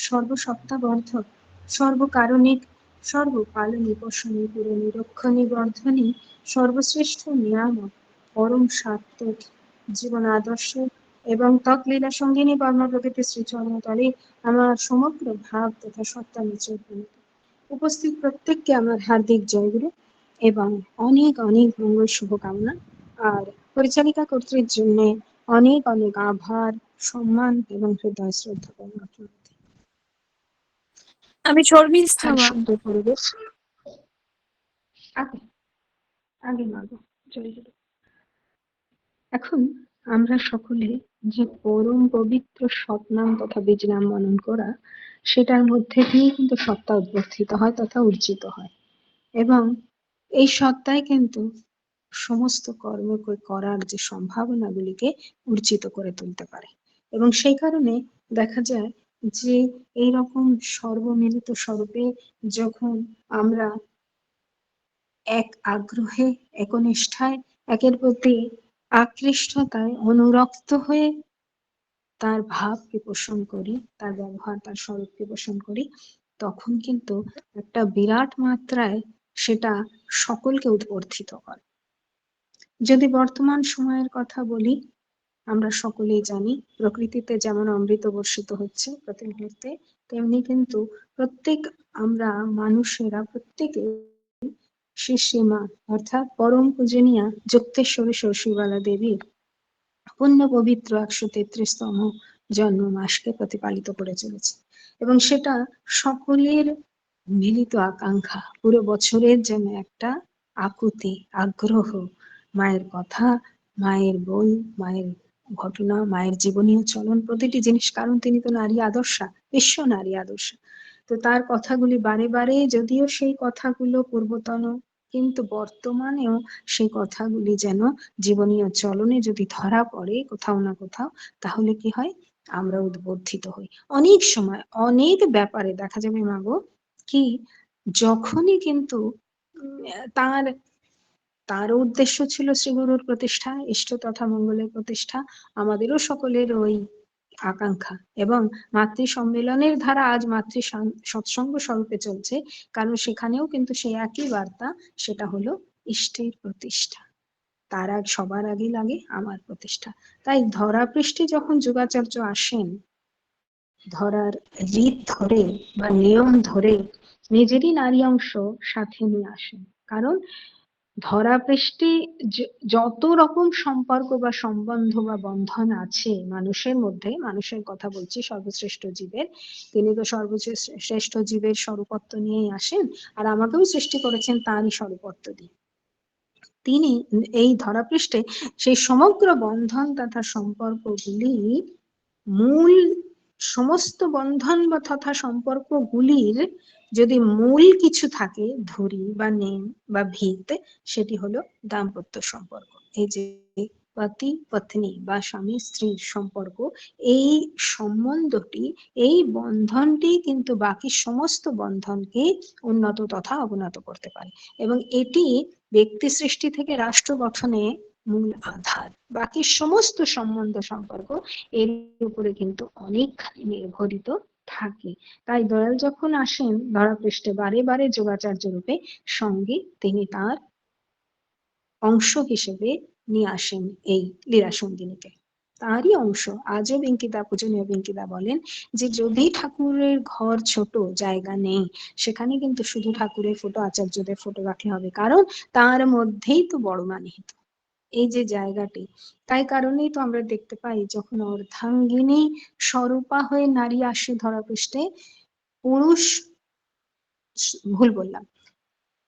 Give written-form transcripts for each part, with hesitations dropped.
সর্বসত্তাবর্ধক, সর্বকারণিক, সর্বপালনী পোষণী পূরণী রক্ষণী বর্ধনী, সর্বশ্রেষ্ঠ নিয়ামক, পরম সাত্ত্বিক জীবন আদর্শ এবং তৎলীলা সঙ্গিনী বর্ণ প্রকৃতি শ্রীচরণতলে আমার সমগ্র ভাব তথা সত্তা নিচে উপনীত। উপস্থিত প্রত্যেককে আমার হার্দিক জয়গুরু এবং অনেক অনেক মঙ্গল শুভকামনা। আর পরিচালিকা কর্তৃর জন্য অনেক অনেক আভার, সম্মান এবং হৃদয় শ্রদ্ধা করুন। আমি শর্মিষ্ঠা সুন্দর পরিবেশ। আগে আগে মাগো জয়গুরু। এখন আমরা সকলে যে পরম পবিত্র সৎনাম তথা বীজ নাম মনন করা, সেটার মধ্যে দিয়ে কিন্তু সত্তা উদ্বর্ধিত হয় তথা অর্জিত হয়, এবং এই সত্তায় কিন্তু সমস্ত কর্ম করার যে সম্ভাবনাগুলিকে অর্জিত করে তুলতে পারে। এবং সেই কারণে দেখা যায় যে এইরকম সর্বমিলিত স্বরূপে যখন আমরা এক আগ্রহে, একনিষ্ঠায়, একের প্রতি আকৃষ্টতায় অনুরক্ত হয়ে তার ভাবকে পোষণ করি, তার ব্যবহার, তার স্বরূপকে পোষণ করি, তখন কিন্তু একটা বিরাট মাত্রায় সেটা সকলকে উদ্বর্ধিত করে। যদি বর্তমান সময়ের কথা বলি, আমরা সকলেই জানি প্রকৃতিতে যেমন অমৃত বর্ষিত হচ্ছে প্রতি মুহূর্তে, তেমনি কিন্তু প্রত্যেক আমরা মানুষেরা প্রত্যেকে শ্রী শ্রীমা অর্থাৎ পরম পূজনীয়া যুক্তেশ্বরী শশীবালা দেবীর পুণ্য পবিত্র 133তম জন্ম মাসকে প্রতিপালিত করে চলেছে। এবং সেটা সকলের মিলিত আকাঙ্ক্ষা, পুরো বছরের যেন একটা আকুতি, আগ্রহ, মায়ের কথা, মায়ের বই, মায়ের ঘটনা, মায়ের জীবনীয় চলন, প্রতিটি জিনিস, কারণ তিনি তো নারী আদর্শা, বিশ্ব নারী আদর্শা। তো তার কথাগুলি বারে বারে, যদিও সেই কথাগুলো পূর্বতন, কিন্তু বর্তমানেও সেই কথাগুলি যেন জীবনীয় চলনে যদি ধরা পড়ে কোথাও না কোথাও, তাহলে কি হয়, আমরা উদ্বুদ্ধিত হই। অনেক সময় অনেক ব্যাপারে দেখা যাবে মাগো কি, যখনই কিন্তু তার তার উদ্দেশ্য ছিল শ্রীগুরুর প্রতিষ্ঠা, ইষ্ট তথা মঙ্গলের প্রতিষ্ঠা, আমাদেরও সকলের ওই আকাঙ্ক্ষা। এবং মাতৃ সম্মেলনের ধারা আজ মাতৃ সৎসঙ্গ স্বরূপে চলছে, কারণ সেখানেও কিন্তু সেই একই বার্তা, সেটা হলো ইষ্টের প্রতিষ্ঠা। তার সবার আগে লাগে আমার প্রতিষ্ঠা। তাই ধরাপৃষ্ঠে যখন যোগাচার্য আসেন, ধরার রীত ধরে বা নিয়ম ধরে নিজেরই নারী অংশ সাথে নিয়ে আসেন। কারণ ধরাপৃষ্ঠে যত রকম সম্পর্ক বা সম্বন্ধ বা বন্ধন আছে মানুষের মধ্যে, মানুষের কথা বলছি, সর্বশ্রেষ্ঠ জীবের, তিনি তো সর্বশ্রেষ্ঠ জীবের স্বরূপত্ব নিয়েই আসেন, আর আমাকেও সৃষ্টি করেছেন তারই স্বরূপত্ব দিয়ে। তিনি এই ধরাপৃষ্ঠে সেই সমগ্র বন্ধন তথা সম্পর্কগুলি, মূল সমস্ত বন্ধন বা তথা সম্পর্কগুলির যদি মূল কিছু থাকে, ধরি বা নেম বা ভিত, সেটি হলো দাম্পত্য সম্পর্ক। এই যে পতি পত্নী বা স্বামী স্ত্রীর সম্পর্ক, এই সম্বন্ধটি, এই বন্ধনটি কিন্তু বাকি সমস্ত বন্ধনকে উন্নত তথা অবনত করতে পারে। এবং এটি ব্যক্তি সৃষ্টি থেকে রাষ্ট্র গঠনে মূল আধার। বাকি সমস্ত সম্বন্ধ সম্পর্ক এর উপরে কিন্তু অনেকখানি নির্ভরিত থাকে। তাই দয়াল যখন আসেন ধরাপৃষ্ঠে বারে বারে যোগাচার্য রূপে, সঙ্গে তিনি তার অংশ হিসেবে নিয়ে আসেন এই লীলা সঙ্গিনীকে, তারই অংশ। আজও বেঙ্কিদা, পূজনীয় বেঙ্কিদা বলেন যে যদি ঠাকুরের ঘর ছোট, জায়গা নেই, সেখানে কিন্তু শুধু ঠাকুরের ফটো, আচার্যদের ফটো রাখলে হবে, কারণ তার মধ্যেই তো বড় মানিহিত এই যে জায়গাটি। তাই কারণেই তো আমরা দেখতে পাই যখন অর্ধাঙ্গিনী স্বরূপা হয়ে নারী আসে ধরাপৃষ্ঠে, পুরুষ, ভুল বললাম,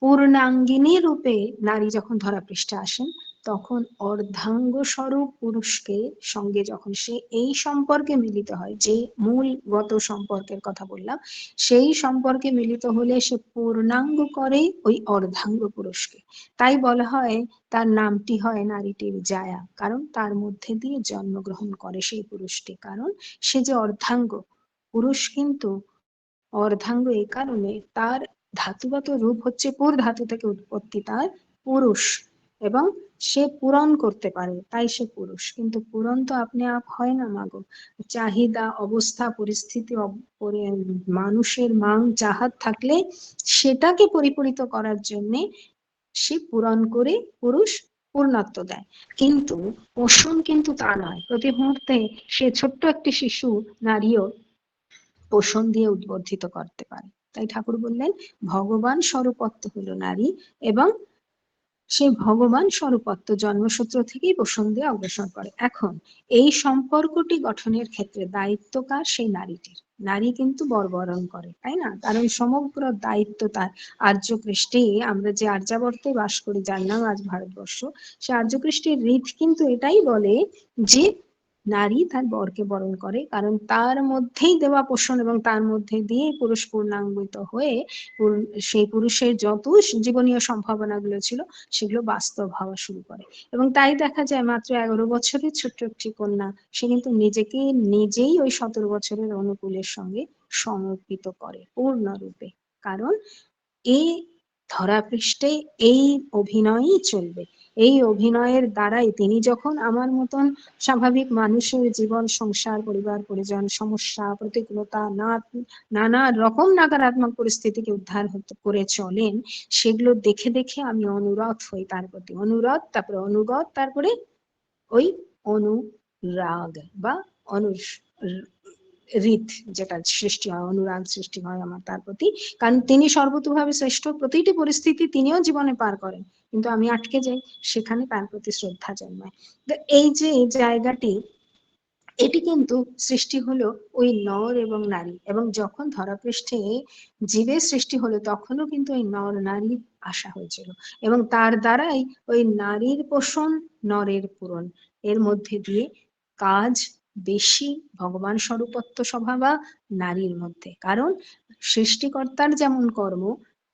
পূর্ণাঙ্গিনী রূপে নারী যখন ধরাপৃষ্ঠে আসেন, তখন অর্ধাঙ্গ স্বরূপ পুরুষকে সঙ্গে যখন সে এই সম্পর্কে মিলিত হয়, যে মূলগত সম্পর্কের কথা বললাম, সেই সম্পর্কে মিলিত হলে সে পূর্ণাঙ্গ করে ওই অর্ধাঙ্গ পুরুষকে। তাই বলা হয় তার নামটি হয় নারীটির জায়া, কারণ তার মধ্যে দিয়ে জন্মগ্রহণ করে সেই পুরুষটি, কারণ সে যে অর্ধাঙ্গ। পুরুষ কিন্তু অর্ধাঙ্গ এই কারণে, তার ধাতুগত রূপ হচ্ছে পুর ধাতু থেকে উৎপত্তি তার পুরুষ, এবং সে পূরণ করতে পারে, তাই সে পুরুষ। কিন্তু পূরণ তো আপনি আপ হয় না মাগো। চাহিদা, অবস্থা, পরিস্থিতি, মানুষের মান চাহাত থাকলে সেটাকে পরিপূরিত করার জন্য সে পূরণ করে পুরুষ পূর্ণত্ব দেয়। কিন্তু পোষণ কিন্তু তা নয়। প্রতি মুহূর্তে সে ছোট্ট একটি শিশু নারীও পোষণ দিয়ে উদ্বর্ধিত করতে পারে। তাই ঠাকুর বললেন ভগবান স্বরূপত্ব হলো নারী, এবং সেই ভগবান স্বরূপত্ব জন্মসূত্র থেকেই পোষণ দিয়ে অগ্রসর করে। এখন এই সম্পর্কটি গঠনের ক্ষেত্রে দায়িত্ব কার? সেই নারীটির। নারী কিন্তু বরবরণ করে, তাই না? কারণ সমগ্র দায়িত্ব তার। আর্যকৃষ্টি, আমরা যে আর্যাবর্তে বাস করি, যার নাম আজ ভারতবর্ষ, সে আর্যকৃষ্টির রীত কিন্তু এটাই বলে যে নারী তার বরকে বরণ করে, কারণ তার মধ্যেই দেওয়া পোষণ এবং তার মধ্যে দিয়ে পুরুষ পূর্ণাঙ্গিত হয়ে সেই পুরুষের যত জীবনীয় সম্ভাবনাগুলো ছিল সেগুলো বাস্তব হওয়া শুরু করে। এবং তাই দেখা যায় মাত্র 11 বছরের ছোট্ট একটি কন্যা, সে কিন্তু নিজেকে নিজেই ওই 17 বছরের অনুকূলের সঙ্গে সমর্পিত করে পূর্ণরূপে। কারণ এই ধরাপৃষ্ঠে এই অভিনয়ই চলবে। এই অভিনয়ের দ্বারাই তিনি যখন আমার মতন স্বাভাবিক মানুষের জীবন, সংসার, পরিবার, পরিজন, সমস্যা, প্রতিকূলতা, নানা রকম নাকারাত্মক পরিস্থিতিকে উদ্ধার করে চলেন, সেগুলো দেখে দেখে আমি অনুরত হই তার প্রতি। অনুরত, তারপরে অনুগত, তারপরে ওই অনুরাগ বা অনু রীত যেটা সৃষ্টি হয়, অনুরাগ সৃষ্টি হয় আমার তার প্রতি। কারণ তিনি সর্বতোভাবে শ্রেষ্ঠ, প্রতিটি পরিস্থিতি তিনিও জীবনে পার করেন, কিন্তু আমি আটকে যাই, সেখানে তার প্রতি শ্রদ্ধা জন্মায়। তো এই যে জায়গাটি, এটি কিন্তু সৃষ্টি হলো ওই নর এবং নারী। এবং যখন ধরাপৃষ্ঠে জীবের সৃষ্টি হলো তখনও কিন্তু ওই নর নারীর আশা হয়েছিল, এবং তার দ্বারাই ওই নারীর পোষণ, নরের পূরণ, এর মধ্যে দিয়ে কাজ বেশি ভগবান স্বরূপত্ব স্বভাবা নারীর মধ্যে। কারণ সৃষ্টিকর্তার যেমন কর্ম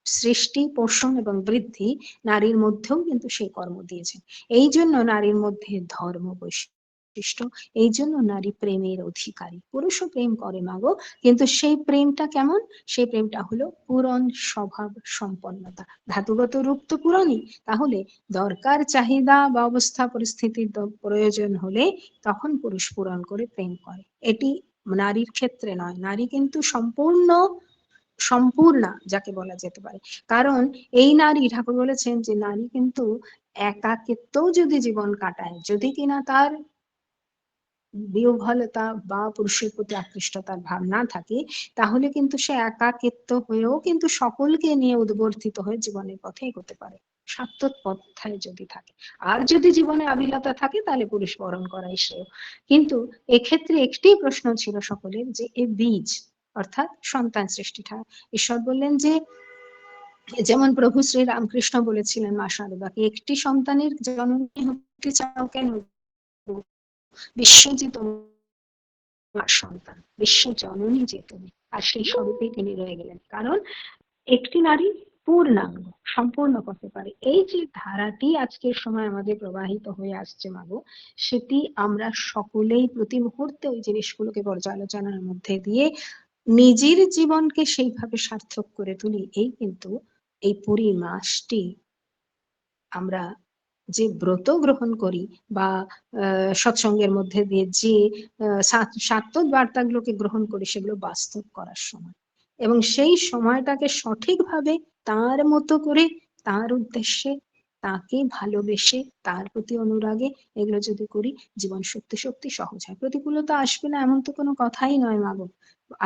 সৃষ্টি, পোষণ এবং বৃদ্ধি, নারীর মধ্যেও কিন্তু সেই কর্ম দিয়েছেন। এই জন্য নারীর মধ্যে ধর্ম বৈশিষ্ট্য, এই জন্য নারী প্রেমের অধিকারী। পুরুষও প্রেম করে মাগো, কিন্তু সেই প্রেমটা কেমন? সেই প্রেমটা হলো পূরণ স্বভাব সম্পন্নতা। ধাতুগত রূপ তো পূরণই, তাহলে দরকার, চাহিদা বা অবস্থা পরিস্থিতির প্রয়োজন হলে তখন পুরুষ পূরণ করে প্রেম করে। এটি নারীর ক্ষেত্রে নয়। নারী কিন্তু সম্পূর্ণা যাকে বলা যেতে পারে। কারণ এই নারী, ঠাকুর বলেছেন যে নারী কিন্তু একাকিত্বও যদি জীবন কাটায়, যদি কিনা তার বিহ্বলতা বা পুরুষের প্রতি আকৃষ্টতার ভাব না থাকে, তাহলে কিন্তু সে একাকিত্ব হয়েও কিন্তু সকলকে নিয়ে উদ্বর্ধিত হয়ে জীবনের পথে এগোতে পারে, সাত্ত্বত পথায় যদি থাকে। আর যদি জীবনে আবিলতা থাকে তাহলে পুরুষ বরণ করাই শ্রেয়। কিন্তু এক্ষেত্রে একটি প্রশ্ন ছিল সকলের, যে এ বীজ অর্থাৎ সন্তান সৃষ্টিটা, ঈশ্বর বললেন যে, যেমন প্রভু শ্রী রামকৃষ্ণ বলেছিলেন মা শারদাকে, একটি সন্তানের জননী হতে চাও কেন, বিশ্বজিৎ তোমার সন্তান, বিশ্ব জননী যে তুমি। আর সেই স্বরূপেই তিনি রয়ে গেলেন, কারণ একটি নারী পূর্ণাঙ্গ, সম্পূর্ণ করতে পারে। এই যে ধারাটি আজকের সময় আমাদের প্রবাহিত হয়ে আসছে মাগো, সেটি আমরা সকলেই প্রতি মুহূর্তে ওই জিনিসগুলোকে পর্যালোচনার মধ্যে দিয়ে নিজের জীবনকে সেইভাবে সার্থক করে তুলি। এই কিন্তু এই পুরী মাসটি আমরা যে ব্রত গ্রহণ করি বা সৎসঙ্গের মধ্যে দিয়ে যে সাত্ত্বিক বার্তাগুলোকে গ্রহণ করি, সেগুলো বাস্তব করার সময়। এবং সেই সময়টাকে সঠিকভাবে তার মতো করে, তার উদ্দেশ্যে, তাকে ভালোবেসে, তার প্রতি অনুরাগে এগুলো যদি করি, জীবন সত্যি সত্যি সহজ হয়। প্রতিকূলতা আসবে না এমন তো কোনো কথাই নয় মাগো,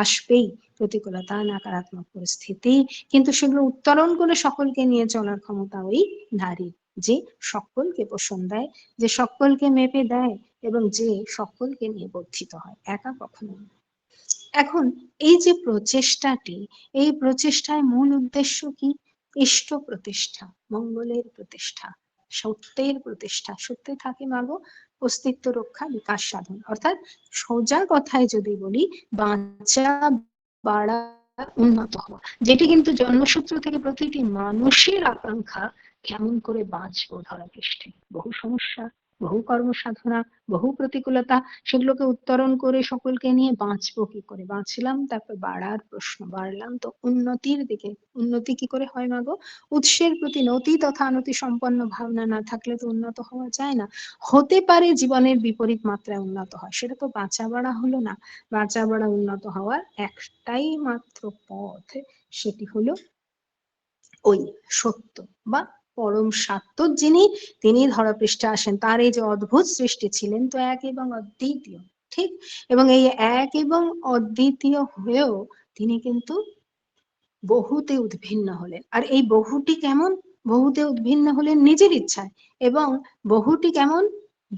আসবেই প্রতিকূলতা, নাকারাত্মক পরিস্থিতি, কিন্তু সেগুলো উত্তরণ করে সকলকে নিয়ে চলার ক্ষমতা ওই নারীর, যে সকলকে পোষণ দেয়, যে সকলকে মেপে দেয়, এবং যে সকলকে নিয়ে বর্ধিত হয়, একা কখনো না। এখন এই যে প্রচেষ্টাটি, এই প্রচেষ্টায় মূল উদ্দেশ্য কি? ইষ্ট প্রতিষ্ঠা, মঙ্গলের প্রতিষ্ঠা, সত্যের প্রতিষ্ঠা। সত্যে থাকে মাগো অস্তিত্ব রক্ষা, বিকাশ সাধন। অর্থাৎ সোজা কথায় যদি বলি, বাঁচা, বাড়া, উন্নত হওয়া, যেটি কিন্তু জন্মসূত্র থেকে প্রতিটি মানুষের আকাঙ্ক্ষা। কেমন করে বাঁচবো ধরা পৃষ্ঠে, বহু সমস্যা, বহু কর্মসাধনা, বহু প্রতিকূলতা, সেগুলোকে উত্তরণ করে সকলকে নিয়ে বাঁচবো কি করে? বাঁচলাম, তারপর বাড়ার প্রশ্ন, বাড়লাম তো উন্নতির দিকে। উন্নতি কি করে হয় মাগো? উৎসের প্রতি নতি তথা নতি সম্পন্ন ভাবনা না থাকলে তো উন্নত হওয়া যায় না। হতে পারে জীবনের বিপরীত মাত্রায় উন্নত হয়, সেটা তো বাঁচা বাড়া হলো না। বাঁচা বাড়া উন্নত হওয়ার একটাই মাত্র পথ, সেটি হলো ওই সত্য বা পরম সত্য, যিনি তিনি ধরাপৃষ্ঠে আসেন। তার এই যে অদ্ভুত সৃষ্টি, ছিলেন তো এক এবং অদ্বিতীয়, ঠিক? এবং এই এক এবং অদ্বিতীয় হয়েও তিনি কিন্তু বহুতে উদ্ভিন্ন হলেন। আর এই বহুটি কেমন? বহুতে উদ্ভিন্ন হলেন নিজের ইচ্ছায়, এবং বহুটি কেমন?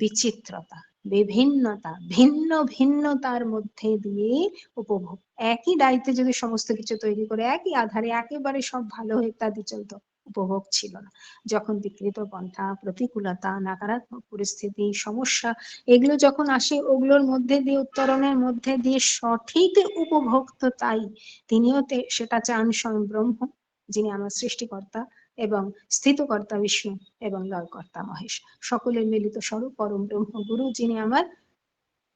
বিচিত্রতা, বিভিন্নতা, ভিন্ন ভিন্নতার মধ্যে দিয়ে উপভোগ। একই দায়িত্বে যদি সমস্ত কিছু তৈরি করে একই আধারে একেবারে সব ভালো হয়ে ইত্যাদি চলতো, উপভোগ ছিল না। যখন বিকৃত পন্থা, প্রতিকূলতা, নাকারাত্মক পরিস্থিতি, সমস্যা, এগুলো যখন আসে, ওগুলোর মধ্যে দিয়ে, উত্তরণের মধ্যে দিয়ে সঠিক উপভোগ তো তাই তিনিও সেটা চান স্বয়ং ব্রহ্ম, যিনি আমার সৃষ্টিকর্তা এবং স্থিতকর্তা বিষ্ণু এবং লয়কর্তা মহেশ, সকলের মিলিত স্বরূপ পরম ব্রহ্ম গুরু, যিনি আমার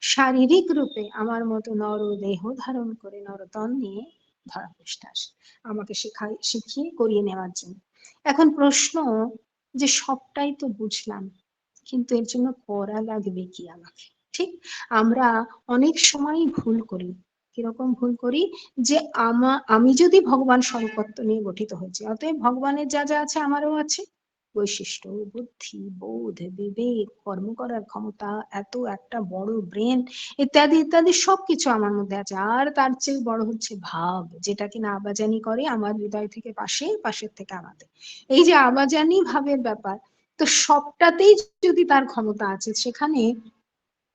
শারীরিক রূপে আমার মতো নর দেহ ধারণ করে নরতন নিয়ে ধরাপৃষ্ঠে আসে আমাকে শিখিয়ে করিয়ে নেওয়ার জন্য। এখন প্রশ্ন, যে সবটাই তো বুঝলাম, কিন্তু এর জন্য করা লাগবে কি আমাকে? ঠিক? আমরা অনেক সময় ভুল করি। কিরকম ভুল করি? যে আমি যদি ভগবান স্বরূপত্ব নিয়ে গঠিত হয়েছি, অতএব ভগবানের যা যা আছে আমারও আছে। বৈশিষ্ট্য, বুদ্ধি, বোধ, বিবেক, কর্ম করার ক্ষমতা, এত একটা বড় ব্রেন, ইত্যাদি ইত্যাদি সবকিছু আমার মধ্যে আছে। আর তার চেয়ে বড় হচ্ছে ভাব, যেটা কিনা আবাজানি করে আমার হৃদয় থেকে পাশে, পাশের থেকে আমাদের। এই যে আবাজানি ভাবের ব্যাপার, তো সবটাতেই যদি তার ক্ষমতা আছে, সেখানে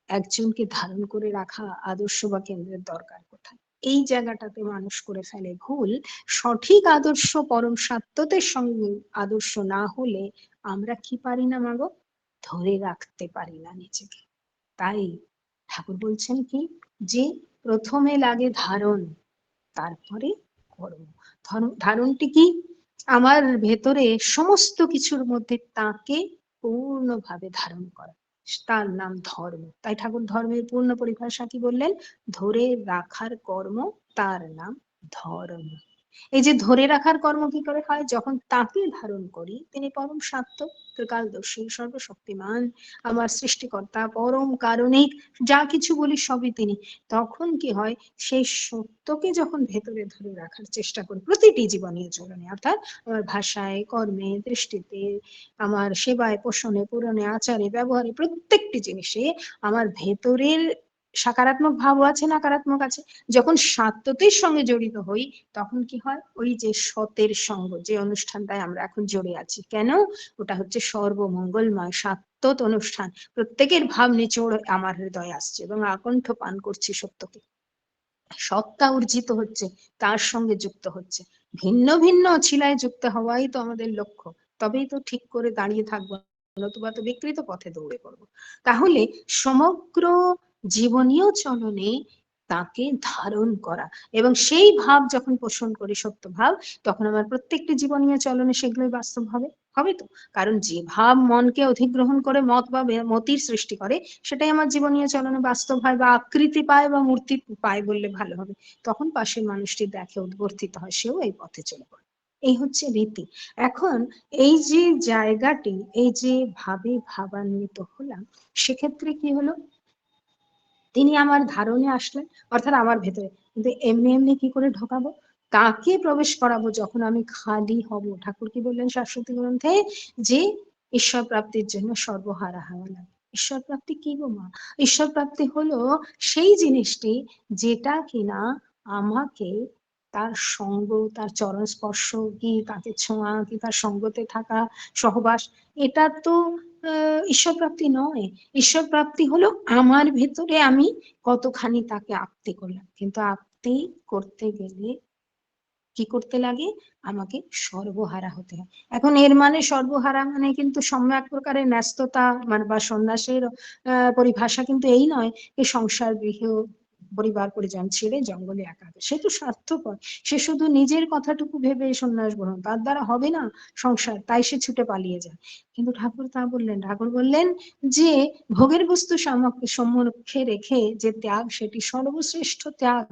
একজনকে ধারণ করে রাখা আদর্শ বা কেন্দ্রের দরকার কোথায়? এই জায়গাটাতে মানুষ করে ফেলে ভুল। সঠিক আদর্শ পরম সত্যতের সঙ্গে আদর্শ না হলে আমরা কি পারি না মাগো? ধরে রাখতে পারি না নিজেকে। তাই ঠাকুর বলছেন কি, যে প্রথমে লাগে ধারণ, তারপরে কর্ম। ধারণটি কি? আমার ভেতরে সমস্ত কিছুর মধ্যে তাকে পূর্ণভাবে ধারণ করা, তার নাম ধর্ম। তাই ঠাকুর ধর্মের পূর্ণ পরিভাষা কি বললেন? ধরে রাখার কর্ম, তার নাম ধর্ম। এই যে ধরে রাখার কর্ম কি করে হয়? যখন তাকে ধারণ করি, তিনি পরম সত্য, ত্রিকালদর্শী, সর্বশক্তিমান, আমার সৃষ্টিকর্তা, পরম কারণিক, যা কিছু বলি সবই তিনি। তখন কি হয়? সেই সত্যকে যখন ভেতরে ধরে রাখার চেষ্টা করি প্রতিটি জীবনীয় চলনে, অর্থাৎ আমার ভাষায়, কর্মে, দৃষ্টিতে, আমার সেবায়, পোষণে, পূরণে, আচারে, ব্যবহারে, প্রত্যেকটি জিনিসে আমার ভেতরের সকারাত্মক ভাবও আছে, নকারাত্মক আছে। যখন সত্যতের সঙ্গে জড়িত হই, তখন কি হয়? ওই যে সতের সঙ্গ, যে অনুষ্ঠানটায় আমরা এখন জড়ে আছি, কেন? ওটা হচ্ছে সর্বমঙ্গলময় সত্যত অনুষ্ঠান। প্রত্যেকের ভাব নিচোড় আমার হৃদয়ে আসছে এবং আকণ্ঠ পান করছি সত্যকে। সত্তা অর্জিত হচ্ছে, তার সঙ্গে যুক্ত হচ্ছে। ভিন্ন ভিন্ন ছিলায় যুক্ত হওয়াই তো আমাদের লক্ষ্য। তবেই তো ঠিক করে দাঁড়িয়ে থাকবো, নতুবা তো বিকৃত পথে দৌড়ে পড়বো। তাহলে সমগ্র জীবনীয় চলনে তাকে ধারণ করা, এবং সেই ভাব যখন পোষণ করি, সত্য ভাব, তখন আমার প্রত্যেকটি জীবনীয় চলনে সেগুলোই বাস্তব হবে। হবে তো? কারণ যে ভাব মনকে অধিগ্রহণ করে মত বা মতির সৃষ্টি করে, সেটাই আমার জীবনীয় চলনে বাস্তব হয়, বা আকৃতি পায়, বা মূর্তি পায় বললে ভালো হবে। তখন পাশের মানুষটি দেখে, উদ্বর্তিত হয়, সেও এই পথে চলে পড়ে। এই হচ্ছে রীতি। এখন এই যে জায়গাটি, এই যে ভাবে ভাবান্বিত হলাম, সেক্ষেত্রে কি হলো? তিনি আমার ধারণে আসলেন, অর্থাৎ আমার ভেতরে। কিন্তু এমনি এমনি কি করে ঢোকাবো? তাকে প্রবেশ করাবো যখন আমি খালি হব। ঠাকুর কি বললেন শাশ্বতী গ্রন্থে? যে ঈশ্বর প্রাপ্তির জন্য সর্বহারা হওয়া লাগে। ঈশ্বর প্রাপ্তি কি গো মা? ঈশ্বর প্রাপ্তি হলো সেই জিনিসটি যেটা কিনা আমাকে তার সঙ্গ, তার চরণ স্পর্শ, কি তাকে ছোঁয়া, কি তার সঙ্গতে থাকা, সহবাস, এটা তো ঈশ্বর প্রাপ্তি নয়। ঈশ্বর প্রাপ্তি হলো আমার ভেতরে আমি কতখানি তাকে আপ্তে করলাম। কিন্তু আপ্তে করতে গেলে কি করতে লাগে? আমাকে সর্বহারা হতে হয়। এখন এর মানে সর্বহারা মানে কিন্তু সম্যক প্রকারের ন্যস্ততা, মানে বা সন্ন্যাসের পরিভাষা কিন্তু এই নয় যে সংসার গৃহ পরিবার পরিজন ছেড়ে জঙ্গলে একা। সে তো স্বার্থপর, সে শুধু নিজের কথাটুকু ভেবে সন্ন্যাস গ্রহণ, তার দ্বারা হবে না সংসার, তাই সে ছুটে পালিয়ে যায়। কিন্তু ঠাকুর তা বললেন, ঠাকুর বললেন যে ভোগের বস্তু সম্মুখে রেখে যে ত্যাগ, সেটি সর্বশ্রেষ্ঠ ত্যাগ।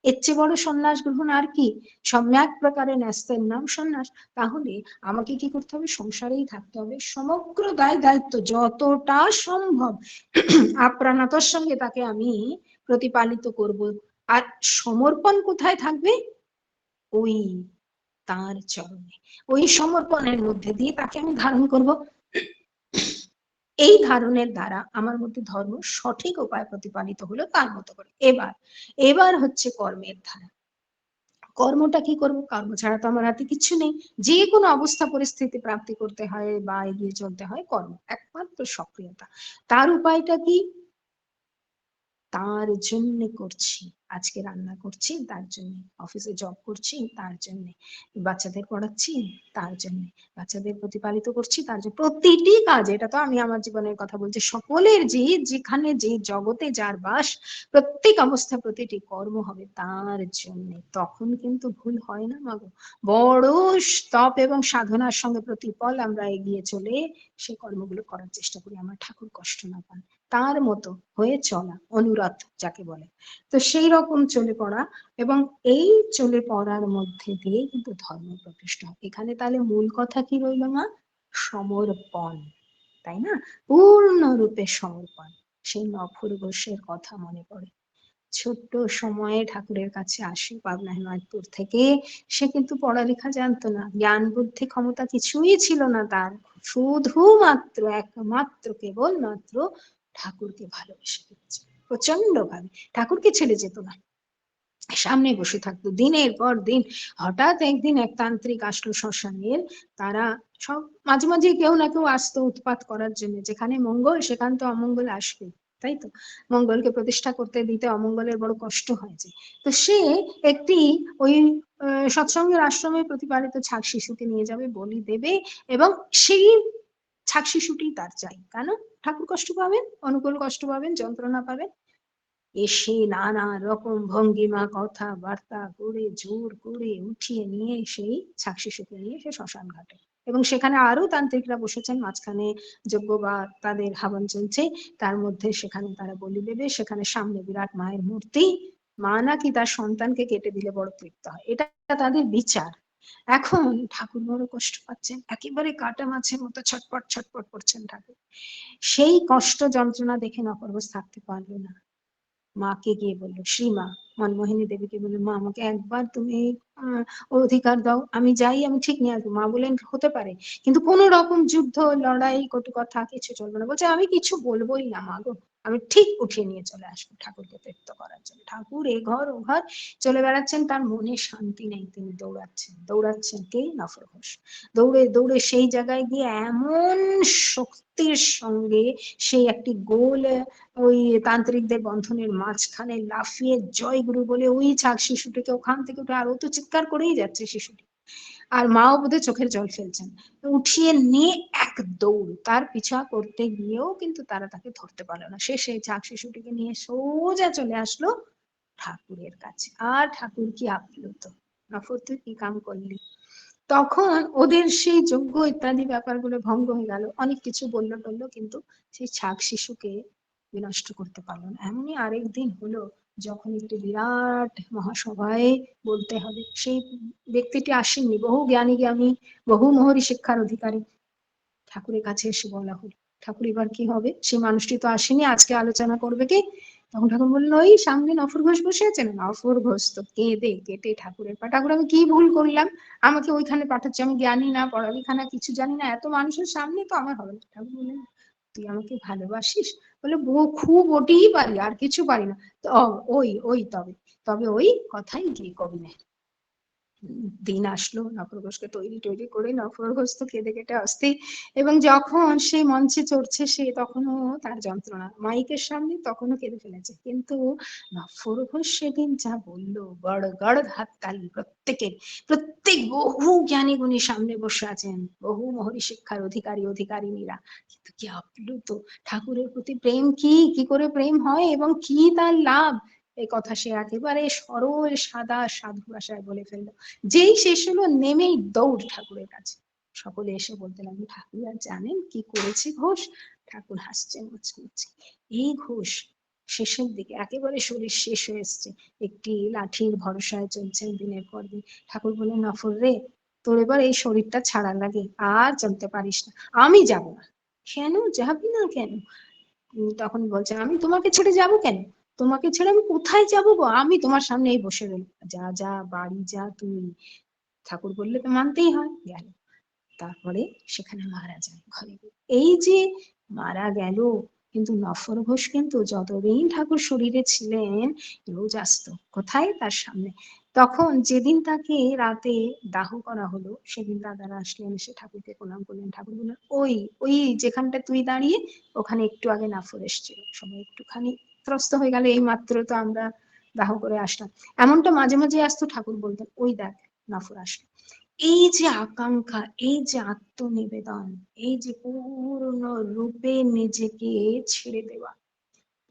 এর চেয়ে বড় সন্ন্যাস গ্রহণ আর কি? সম্যক প্রকারে ন্যস্তের নাম সন্ন্যাস। তাহলে আমাকে কি করতে হবে? সংসারেই থাকতে হবে, সমগ্র দায় দায়িত্ব যতটা সম্ভব আপ্রাণতার সঙ্গে তাকে আমি প্রতিপালিত করব। আর সমর্পণ কোথায় থাকবে? ওই তার চরণে। ওই সমর্পণের মধ্যে দিয়ে তাকে আমি ধারণ করব। এই ধারণের দ্বারা আমার মধ্যে ধর্ম সঠিক উপায় প্রতিপালিত হলো তার মতো করে। এবার হচ্ছে কর্মের ধারা। কর্মটা কি করব? কর্ম ছাড়া তো আমার হাতে কিছু নেই। যে কোনো অবস্থা পরিস্থিতি প্রাপ্তি করতে হয় বা এগিয়ে চলতে হয়, কর্ম একমাত্র সক্রিয়তা। তার উপায়টা কি? তার জন্য করছি। আজকে রান্না করছি তার জন্য, অফিসে জব করছি তার জন্য, বাচ্চাদের পড়াচ্ছি তার জন্য, বাচ্চাদের প্রতিপালিত করছি তার জন্য। প্রতিটি কাজ, এটা তো আমি আমার জীবনের কথা বলছি, সকলের যে যেখানে যে জগতে যার বাস, প্রত্যেক অবস্থা প্রতিটি কর্ম হবে তার জন্য। তখন কিন্তু ভুল হয় না মাগো। বড় তপ এবং সাধনার সঙ্গে প্রতিপল আমরা এগিয়ে চলে সেই কর্মগুলো করার চেষ্টা করি, আমার ঠাকুর কষ্ট না পান, তার মতো হয়ে চলা, অনুরথ যাকে বলে। তো সেই রকম চলে পড়া, এবং এই চলে পড়ার মধ্যে দিয়ে কিন্তু ধর্ম প্রতিষ্ঠা। এখানে তাহলে মূল কথা কি রইল মা? সমর্পণ, তাই না? পূর্ণরূপে সমর্পণ। সেই নফর ঘোষের কথা মনে পড়ে। ছোট্ট সময়ে ঠাকুরের কাছে আসে পাবনা হিমায়তপুর থেকে। সে কিন্তু পড়ালেখা জানতো না, জ্ঞান বুদ্ধি ক্ষমতা কিছুই ছিল না তার। শুধুমাত্র একমাত্র কেবলমাত্র ঠাকুরকে ভালোবেসে ফেলেছে প্রচন্ড ভাবে। ঠাকুরকে ছেড়ে যেত না, সামনে বসে থাকতো দিনের পর দিন। হঠাৎ একদিন এক তান্ত্রিক আসলো শ্মশানের। তারা সব মাঝে মাঝে কেউ না কেউ আসতো উৎপাত করার জন্য। যেখানে মঙ্গল সেখানে তো অমঙ্গল আসবে, তাই তো? মঙ্গলকে প্রতিষ্ঠা করতে দিতে অমঙ্গলের বড় কষ্ট হয়েছে। তো সে একটি ওই সৎসঙ্গের আশ্রমে প্রতিপালিত ছাগ শিশুকে নিয়ে যাবে, বলি দেবে, এবং সেই ছাগ শিশুটি তার চাই। কেন? ঠাকুর কষ্ট পাবেন, অনুকূল কষ্ট পাবেন, যন্ত্রণা পাবেন। এসে নানা রকম ভঙ্গিমা কথাবার্তা করে জোর করে উঠিয়ে নিয়ে সেই ছাগ শিশুকে নিয়ে সে শ্মশান ঘাটে। এবং সেখানে আরো তান্ত্রিকরা বসেছেন মাঝখানে, যজ্ঞ বা তাদের হাবন চলছে, তার মধ্যে সেখানে তারা বলি দেবে। সেখানে সামনে বিরাট মায়ের মূর্তি। মা নাকি তার সন্তানকে কেটে দিলে বড় তৃপ্ত হয়, এটা তাদের বিচার। এখন ঠাকুর বড় কষ্ট পাচ্ছেন, একেবারে কাটা মাছের মতো ছটপট ছটপট করছেন ঠাকুর। সেই কষ্ট যন্ত্রণা দেখে নপরঘোষ থাকতে পারলো না, মাকে গিয়ে বললো, শ্রীমা মনমোহিনী দেবীকে বললো, মা আমাকে একবার তুমি অধিকার দাও, আমি যাই, আমি ঠিক নিয়ে আসবো। মা বলেন, হতে পারে, কিন্তু কোন রকম যুদ্ধ লড়াই কটু কথা কিছু চলবে না। বলছে, আমি কিছু বলবোই না মা গো, আমি ঠিক উঠিয়ে নিয়ে চলে আসবো ঠাকুরকে তৃপ্ত করার জন্য। ঠাকুর এ ঘর ও ঘর চলে বেড়াচ্ছেন, তার মনে শান্তি নেই, তিনি দৌড়াচ্ছেন। দৌড়াচ্ছেন কে? নফর ঘোষ। দৌড়ে দৌড়ে সেই জায়গায় গিয়ে এমন শক্তির সঙ্গে সেই একটি গোল ওই তান্ত্রিকদের বন্ধনের মাঝখানে লাফিয়ে জয় গুরু বলে ওই ছাগ শিশুটিকে ওখান থেকে উঠে, আর ও তো চিৎকার করেই যাচ্ছে শিশুটি, আর মাও বোধহয় চোখের জল ফেলছেন, উঠিয়ে নিয়ে এক দৌড়। তার পিছা করতে গিয়েও কিন্তু তারা তাকে ধরতে পারলো না। সে সেই ছাগ শিশুটিকে নিয়ে সোজা চলে আসলো ঠাকুরের কাছে। আর ঠাকুর কি আপ্লুত, নফর তুই কি কাম করলি। তখন ওদের সেই যজ্ঞ ইত্যাদি ব্যাপারগুলো ভঙ্গ হয়ে গেল, অনেক কিছু বললো টললো, কিন্তু সেই ছাগ শিশুকে বিনষ্ট করতে পারলো না। এমনই আরেক দিন হলো, যখন একটি বিরাট মহাসভায় বলতে হবে, সেই ব্যক্তিটি আসেননি, বহু জ্ঞানী জ্ঞানী, বহু মহরী শিক্ষার অধিকারী। ঠাকুরের কাছে এসে বলা হলো, ঠাকুর এবার কি হবে? সেই মানুষটি তো আসেনি, আজকে আলোচনা করবে কে? তখন ঠাকুর বললেন, ওই সামনে নফর ঘোষ বসে আছেন। নফর ঘোষ তো কেঁদে কেটে ঠাকুরের পা, ঠাকুর আমি কি ভুল করলাম, আমাকে ওইখানে পাঠাচ্ছে, আমি জ্ঞানী না, পড়ালেখা না, কিছু জানি না, এত মানুষের সামনে তো আমার হবে না। ঠাকুর বললেন, তুই আমাকে ভালোবাসিস? বলে, খুব ওটিই পারি, আর কিছু পারি না। তো ওই ওই তবে তবে ওই কথাই গিয়ে কবি নেই। দিন আসলো, নফর ঘোষকে তৈরি টৈরি করে নফর ঘোষ তো কেঁদে কেটে অস্থির। এবং যখন সেই মঞ্চে চড়ছে সে, তখনও তার যন্ত্রণা, মাইকের সামনে তখনও কেঁদে ফেলেছে। কিন্তু নফর ঘোষ সেদিন যা বললো, গড় গড় হাততালি প্রত্যেকের। প্রত্যেক বহু জ্ঞানী গুণী সামনে বসে আছেন, বহু মহরী শিক্ষার অধিকারী অধিকারিণীরা, কিন্তু কি আপ্লুত। ঠাকুরের প্রতি প্রেম কি, কি করে প্রেম হয় এবং কি তার লাভ, এই কথা সে একেবারে সরল সাদা সাধু ভাষায় বলে ফেললো। যেই শেষ হলো নেমেই দৌড় ঠাকুরের কাছে। সকলে এসে বলতে লাগলো, ঠাকুর আর জানেন কি করেছে ঘোষ? ঠাকুর হাসছেন মুচকি মুচকি। এই ঘোষ শেষের দিকে একেবারে শরীর শেষ হয়ে এসছে, একটি লাঠির ভরসায় চলছেন দিনের পর দিন। ঠাকুর বললেন, নফর রে, তোর এবার এই শরীরটা ছাড়ার লাগে, আর চলতে পারিস না। আমি যাব না। কেন যাবি না কেন? তখন বলছে, আমি তোমাকে ছেড়ে যাব কেন? তোমাকে ছেড়ে আমি কোথায় যাবো গো? আমি তোমার সামনে এই বসে রইল। যা যা বাড়ি যা তুই। ঠাকুর বললে তো মানতেই হয়। গেল। তারপরে সেখানে মারা যায় ঘরে। এই যে মারা গেল, কিন্তু নফর ঘোষ কিন্তু যতদিন ঠাকুর শরীরে ছিলেন রোজ আসতো। কোথায়? তার সামনে। তখন যেদিন তাকে রাতে দাহ করা হলো, সেদিন দাদারা আসলেন, এসে ঠাকুরকে প্রণাম করলেন। ঠাকুর বললেন, ওই ওই যেখানটা তুই দাঁড়িয়ে, ওখানে একটু আগে নাফর এসেছিল। সবাই একটুখানি ত্রস্ত হয়ে গেল, এই মাত্র তো আমরা দাহ করে আসলাম। এমনটা মাঝে মাঝে আসতো, ঠাকুর বলতেন, ওই দেখ নাফর আসলো। এই যে আকাঙ্ক্ষা, এই যে আত্মনিবেদন, এই যে পূর্ণ রূপে নিজেকে ছেড়ে দেওয়া।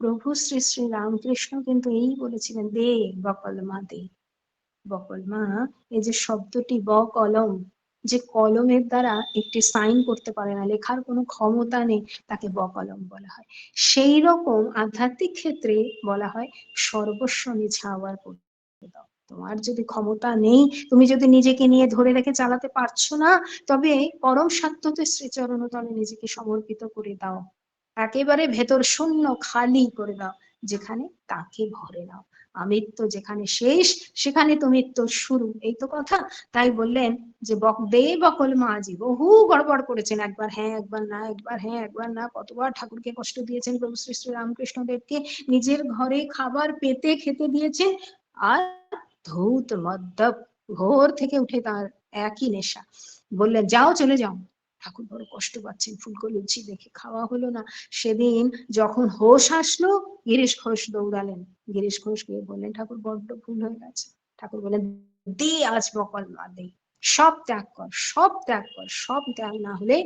প্রভু শ্রী শ্রী রামকৃষ্ণ কিন্তু এই বলেছিলেন, দে বকলমা দে। বকলমা, এই যে শব্দটি কলম, যে কলমের দ্বারা একটি সাইন করতে পারে না, লেখার কোনো ক্ষমতা নেই, তাকে বকলম বলা হয়। সেই রকম আধ্যাত্মিক ক্ষেত্রে বলা হয়, সর্বস্ব নিছাওয়ার করে দাও। তোমার যদি ক্ষমতা নেই, তুমি যদি নিজেকে নিয়ে ধরে রেখে চালাতে পারছো না, তবে পরম সাত্যতে শ্রীচরণতলে নিজেকে সমর্পিত করে দাও। একেবারে ভেতর শূন্য খালি করে দাও, যেখানে তাকে ভরে নাও। আমৃত্য যেখানে শেষ, সেখানে তো মৃত্যুর শুরু, এই তো কথা। তাই বললেন যে দে বকল মাঝি। বহু গড়বড় করেছেন, একবার হ্যাঁ একবার না, একবার হ্যাঁ একবার না। কতবার ঠাকুরকে কষ্ট দিয়েছেন প্রভু শ্রী শ্রী রামকৃষ্ণ দেবকে, নিজের ঘরে খাবার পেতে খেতে দিয়েছেন। আর ধূত মদ্যপ, ঘোর থেকে উঠে তার একই নেশা। বললেন, যাও চলে যাও। ঠাকুর বড় কষ্ট পাচ্ছেন, ফুলকো লুচি দেখে খাওয়া হলো না। সেদিন যখন হোশ আসলো, গিরিশ ঘোষ দৌড়ালেন। গিরিশ ঘোষ গিয়ে বললেন, ঠাকুর বড্ড ভুল হয়ে গেছে। ঠাকুর বললেন, দে আজ বকল মা দে, সব ত্যাগ কর, সব ত্যাগ কর। সব ত্যাগ না হলে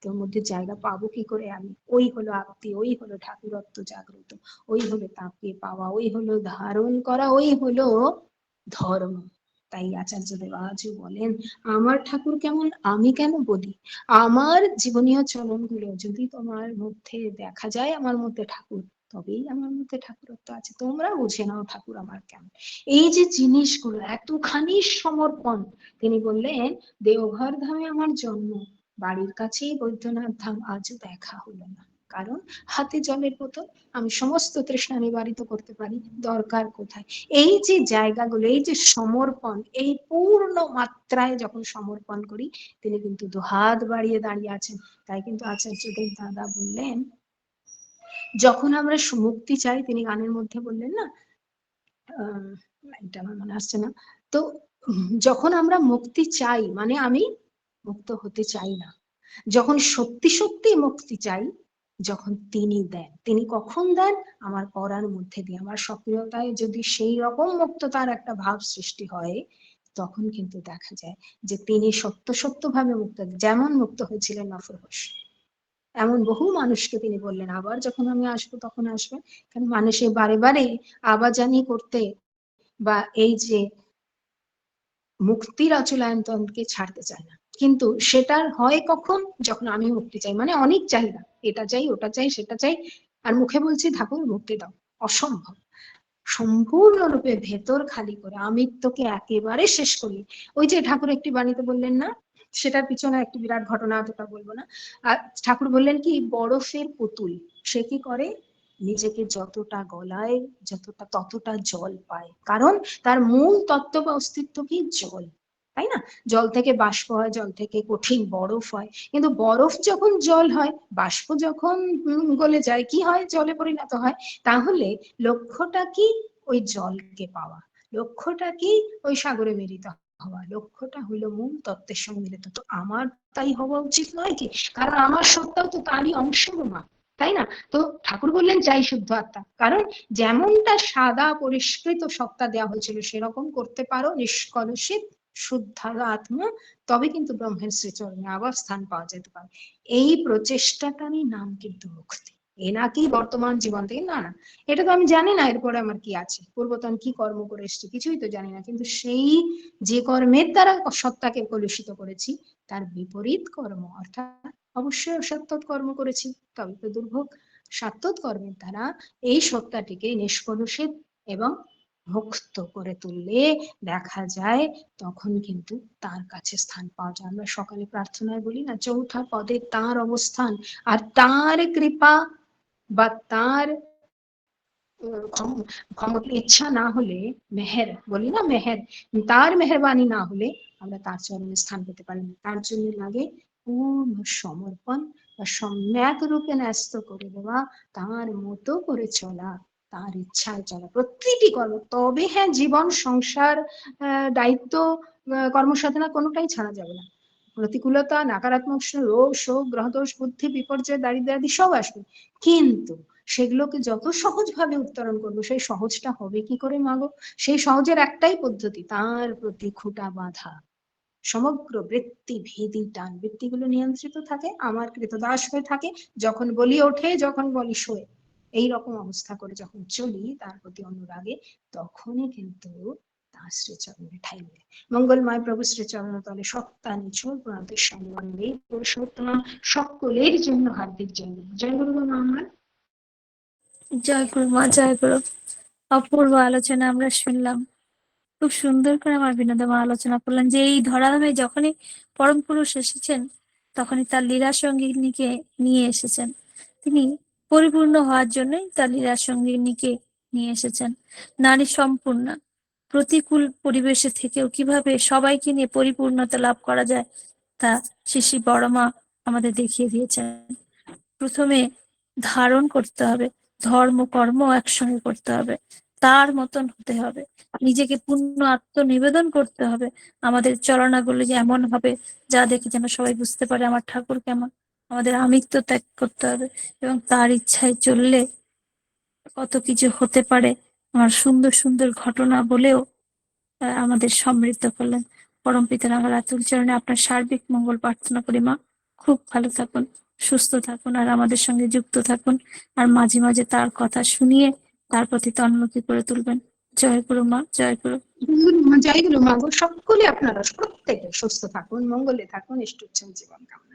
তোর মধ্যে জায়গা পাবো কি করে আমি? ওই হলো আত্মী, ওই হলো ঠাকুরত্ব জাগ্রত, ওই হলো তাকে পাওয়া, ওই হলো ধারণ করা, ওই হলো ধর্ম। তাই আচার্যদেব আজও বলেন, আমার ঠাকুর কেমন আমি কেন বলি? আমার জীবনীয় চলনগুলো যদি তোমার মধ্যে দেখা যায়, আমার মধ্যে ঠাকুর, তবেই আমার মধ্যে ঠাকুরত্ব আছে। তোমরা বুঝে নাও ঠাকুর আমার কেমন। এই যে জিনিসগুলো, এতখানি সমর্পণ। তিনি বললেন, দেওঘর ধামে আমার জন্ম, বাড়ির কাছেই বৈদ্যনাথ ধাম, আজও দেখা হলো না। কারণ হাতে জলের বোতল, আমি সমস্ত তৃষ্ণা নিবারিত করতে পারি, দরকার কোথায়? এই যে জায়গাগুলো, এই যে সমর্পণ, এই পূর্ণ মাত্রায় যখন সমর্পণ করি, তিনি কিন্তু দুহাত বাড়িয়ে দাঁড়িয়ে আছেন। তাই কিন্তু আচার্যদেব দাদা বললেন, যখন আমরা মুক্তি চাই, তিনি গানের মধ্যে বললেন না, লাইনটা আমার মনে আসছে না তো, যখন আমরা মুক্তি চাই, মানে আমি মুক্ত হতে চাই না, যখন সত্যি সত্যি মুক্তি চাই, যখন তিনি দেন, তিনি কখন দেন? আমার পড়ার মধ্যে দিয়ে, আমার সক্রিয়তায় যদি সেই রকম মুক্ততার একটা ভাব সৃষ্টি হয়, তখন কিন্তু দেখা যায় যে তিনি সত্য সত্য ভাবে মুক্ত, যেমন মুক্ত হয়েছিলেন নফর ঘোষ। এমন বহু মানুষকে তিনি বললেন, আবার যখন আমি আসবো তখন আসবে। কারণ মানুষের বারে বারে আবাজানি করতে, বা এই যে মুক্তির অচলায়তনকে ছাড়তে চায় না। কিন্তু সেটা হয় কখন? যখন আমি মুক্তি চাই, মানে অনেক চাহিদা, এটা চাই, ওটা চাই, সেটা চাই, আর মুখে বলছি ঠাকুর মুক্তি দাও। অসম্ভব। সম্পূর্ণরূপে ভেতর খালি করে আমিত্বকে একেবারে শেষ করি। ওই যে ঠাকুর একটি বাণীতে বললেন না, সেটার পিছনে একটি বিরাট ঘটনা, অতটা বলবো না। আর ঠাকুর বললেন কি, বরফের পুতুল সে কি করে? নিজেকে যতটা গলায়, যতটা ততটা জল পায়, কারণ তার মূল তত্ত্ব বা অস্তিত্ব কি? জল, তাই না? জল থেকে বাষ্প হয়, জল থেকে কঠিন বরফ হয়। কিন্তু বরফ যখন জল হয়, বাষ্প যখন গলে যায়, কি হয়? জলে পরিণত হয়। তাহলে লক্ষ্যটা কি? ওই জলকে পাওয়া। লক্ষ্যটা কি? ওই সাগরে মিলিত হওয়া। লক্ষ্যটা হইল মূল তত্ত্বের সঙ্গে মিলিত। তো আমার তাই হওয়া উচিত নয় কি? কারণ আমার সত্তাও তো তারই অংশ, মা, তাই না? তো ঠাকুর বললেন, চাই শুদ্ধ আত্মা। কারণ যেমনটা সাদা পরিষ্কৃত সত্তা দেওয়া হয়েছিল, সেরকম করতে পারো নিষ্কলুষিত শুদ্ধ আত্মা, তবে কিন্তু ব্রহ্মের শ্রীচরণে আবার স্থান পাওয়া যেতে পারে। এই প্রচেষ্টাটারই নাম কিন্তু মুক্তি। এ নাকি বর্তমান জীবন থেকে, না না, এটা তো আমি জানি না এরপরে আমার কি আছে, পূর্বতন কি কর্ম করে এসেছি কিছুই তো জানি না, কিন্তু সেই যে কর্মের দ্বারা সত্তাকে কলুষিত করেছি তার বিপরীত কর্ম, অর্থাৎ অবশ্যই অসত্য কর্ম করেছি, তবে তো দুর্ভোগ। সত্য কর্মের দ্বারা এই সত্তাটিকে নিষ্কলুষিত এবং মুক্ত করে তুললে দেখা যায় তখন কিন্তু তার কাছে স্থান পাওয়া যায়। আমরা সকালে প্রার্থনায় বলি না, চৌথা পদে তার অবস্থান, আর তার কৃপা বা তার ইচ্ছা না হলে, মেহের বলি না, মেহের, তার মেহরবানি না হলে আমরা তার চরণে স্থান পেতে পারি না। তার জন্য লাগে পূর্ণ সমর্পণ বা সম্যক রূপে ন্যস্ত করে দেওয়া, তার মতো করে চলা, তার ইচ্ছায় চলা প্রতিটি কর্ম। তবে হ্যাঁ, জীবন সংসার দায়িত্ব কর্মসাধনা কোনোটাই ছাড়া যাবে না। প্রতিকূলতা, নাকারাত্মক রোগ শোক গ্রহদোষ বুদ্ধি বিপর্যয় দারিদ্র আদি সব আসবে, কিন্তু সেগুলোকে যত সহজভাবে উত্তরণ করবো, সেই সহজটা হবে কি করে মাগো? সেই সহজের একটাই পদ্ধতি, তার প্রতি খুঁটা বাঁধা। সমগ্র বৃত্তি ভেদি টান, বৃত্তিগুলো নিয়ন্ত্রিত থাকে, আমার কৃতদাস হয়ে থাকে, যখন বলি ওঠে যখন বলি শোয়, এইরকম অবস্থা করে যখন চলি তার প্রতি অনুরাগে, তখনই কিন্তু তার শ্রীচরণে ঠাই মিলে। মঙ্গলময় প্রভু শ্রীচরণ তলে সত্তা নিচল প্রণতের সম্বন্ধে পুরুষোত্তম সকলের জন্য হার্দিক জয় গুরু। জয় গুরু মা আমার। জয় গুরু মা, জয় গুরু। অপূর্ব আলোচনা আমরা শুনলাম। খুব সুন্দর করে আমার বিনোদন আলোচনা করলেন যে এই ধরাধামে যখনই পরম পুরুষ এসেছেন তখনই তার লীলা সঙ্গিনীকে নিয়ে এসেছেন। তিনি পরিপূর্ণ হওয়ার জন্যই তার লীলা সঙ্গিনীকে নিয়ে এসেছেন। নারী সম্পূর্ণ প্রতিকূল পরিবেশে থেকেও কিভাবে সবাইকে নিয়ে পরিপূর্ণতা লাভ করা যায় তা শ্রী শ্রী বড় মা আমাদের দেখিয়ে দিয়েছেন। প্রথমে ধারণ করতে হবে, ধর্ম কর্ম একসঙ্গে করতে হবে, তার মতন হতে হবে, নিজেকে পূর্ণ আত্মনিবেদন করতে হবে। আমাদের চলনাগুলো যে এমন হবে যা দেখে যেন সবাই বুঝতে পারে আমার ঠাকুর কেমন। আমাদের আমিত্ব ত্যাগ করতে হবে এবং তার ইচ্ছায় চললে কত কিছু হতে পারে। আমার সুন্দর সুন্দর ঘটনা বলেও আমাদের সমৃদ্ধ করলেন। পরম পিতার আমার আতুল চরণে আপনার সার্বিক মঙ্গল প্রার্থনা করি মা। খুব ভালো থাকুন, সুস্থ থাকুন, আর আমাদের সঙ্গে যুক্ত থাকুন, আর মাঝে মাঝে তার কথা শুনিয়ে তার প্রতি তন্মুখী করে তুলবেন। জয় গুরু মা, জয় গুরু। জয় গুরু মা গো। সকলে আপনারা প্রত্যেকে সুস্থ থাকুন, মঙ্গলে থাকুন, ইষ্ট জীবন কামনা।